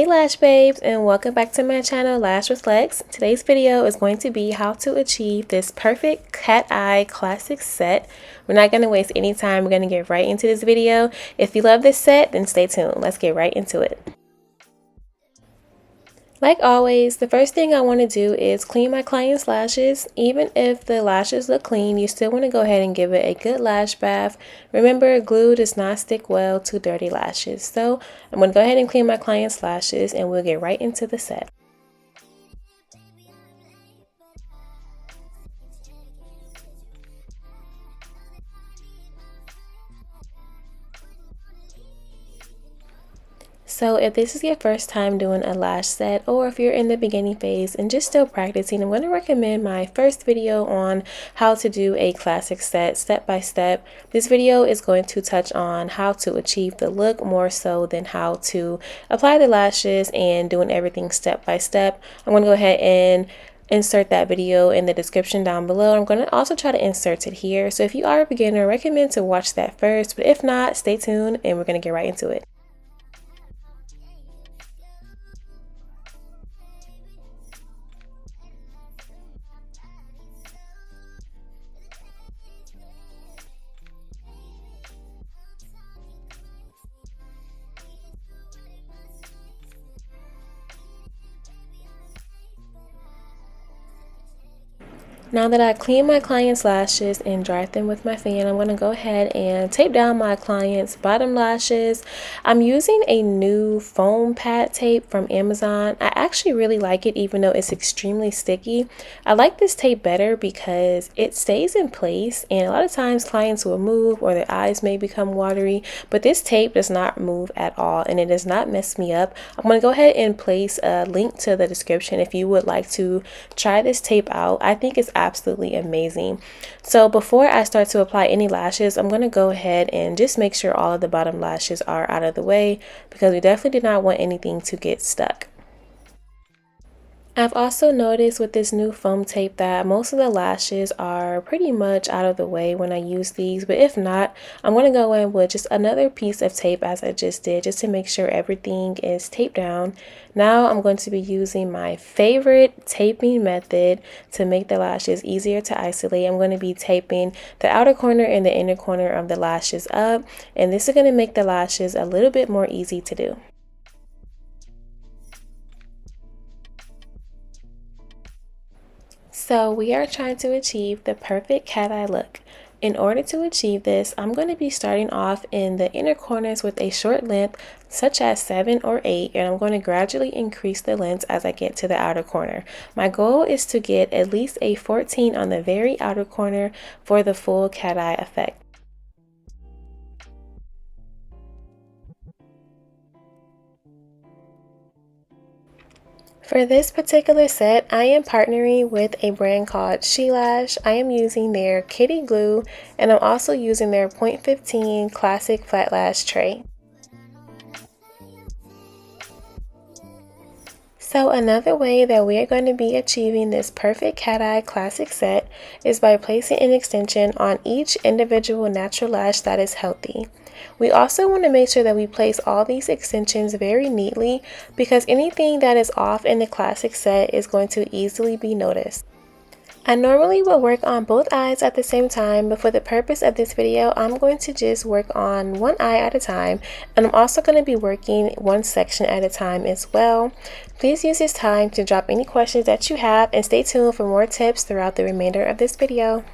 Lash babes, and welcome back to my channel Lash with Lex. Today's video is going to be how to achieve this perfect cat eye classic set. We're not going to waste any time. We're going to get right into this video. If you love this set, then stay tuned. Let's get right into it. Like always, the first thing I want to do is clean my client's lashes. Even if the lashes look clean, you still want to go ahead and give it a good lash bath. Remember, glue does not stick well to dirty lashes. So I'm going to go ahead and clean my client's lashes and we'll get right into the set. So if this is your first time doing a lash set, or if you're in the beginning phase and just still practicing, I'm going to recommend my first video on how to do a classic set step by step. This video is going to touch on how to achieve the look more so than how to apply the lashes and doing everything step by step. I'm going to go ahead and insert that video in the description down below. I'm going to also try to insert it here. So if you are a beginner, I recommend to watch that first, but if not, stay tuned and we're going to get right into it. Now that I cleaned my client's lashes and dried them with my fan, I'm going to go ahead and tape down my client's bottom lashes. I'm using a new foam pad tape from Amazon. I actually really like it even though it's extremely sticky. I like this tape better because it stays in place, and a lot of times clients will move or their eyes may become watery, but this tape does not move at all and it does not mess me up. I'm going to go ahead and place a link to the description if you would like to try this tape out. I think it's absolutely amazing. So before I start to apply any lashes, I'm going to go ahead and just make sure all of the bottom lashes are out of the way because we definitely do not want anything to get stuck. I've also noticed with this new foam tape that most of the lashes are pretty much out of the way when I use these, but if not, I'm going to go in with just another piece of tape as I just did, just to make sure everything is taped down. Now I'm going to be using my favorite taping method to make the lashes easier to isolate. I'm going to be taping the outer corner and the inner corner of the lashes up, and this is going to make the lashes a little bit more easy to do. So we are trying to achieve the perfect cat eye look. In order to achieve this, I'm going to be starting off in the inner corners with a short length such as 7 or 8, and I'm going to gradually increase the lengths as I get to the outer corner. My goal is to get at least a 14 on the very outer corner for the full cat eye effect. For this particular set, I am partnering with a brand called Eyelash. I am using their kitty glue, and I'm also using their 0.15 classic flat lash tray. So another way that we are going to be achieving this perfect cat eye classic set is by placing an extension on each individual natural lash that is healthy. We also want to make sure that we place all these extensions very neatly because anything that is off in the classic set is going to easily be noticed. I normally will work on both eyes at the same time, but for the purpose of this video, I'm going to just work on one eye at a time, and I'm also going to be working one section at a time as well. Please use this time to drop any questions that you have, and stay tuned for more tips throughout the remainder of this video.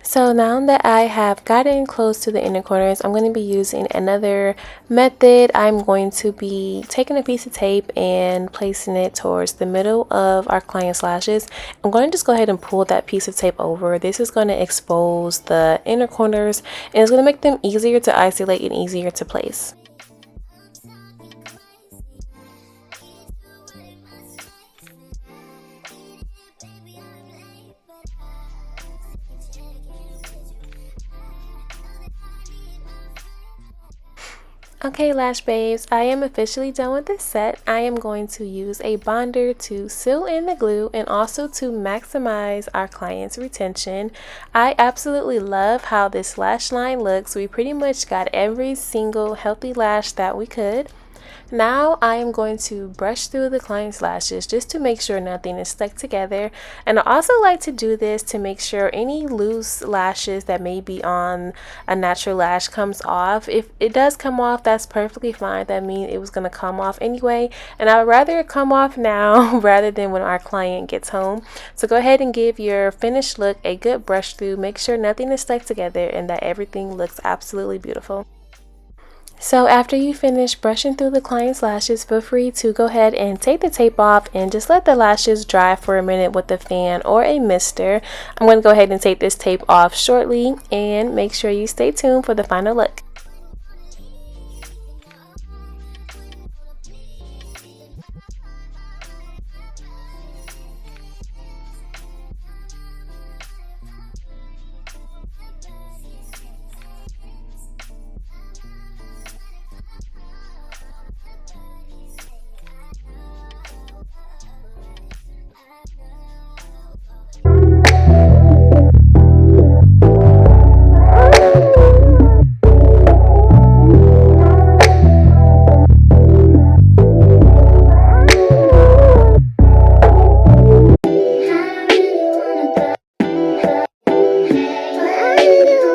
So now that I have gotten close to the inner corners, I'm going to be using another method. I'm going to be taking a piece of tape and placing it towards the middle of our client's lashes. I'm going to just go ahead and pull that piece of tape over. This is going to expose the inner corners and it's going to make them easier to isolate and easier to place. Okay, lash babes, I am officially done with this set. I am going to use a bonder to seal in the glue and also to maximize our client's retention. I absolutely love how this lash line looks. We pretty much got every single healthy lash that we could. Now I am going to brush through the client's lashes just to make sure nothing is stuck together, and I also like to do this to make sure any loose lashes that may be on a natural lash comes off. If it does come off, that's perfectly fine. That means it was going to come off anyway, and I would rather it come off now rather than when our client gets home. So go ahead and give your finished look a good brush through. Make sure nothing is stuck together and that everything looks absolutely beautiful. So after you finish brushing through the client's lashes, feel free to go ahead and take the tape off and just let the lashes dry for a minute with a fan or a mister. I'm going to go ahead and take this tape off shortly and make sure you stay tuned for the final look.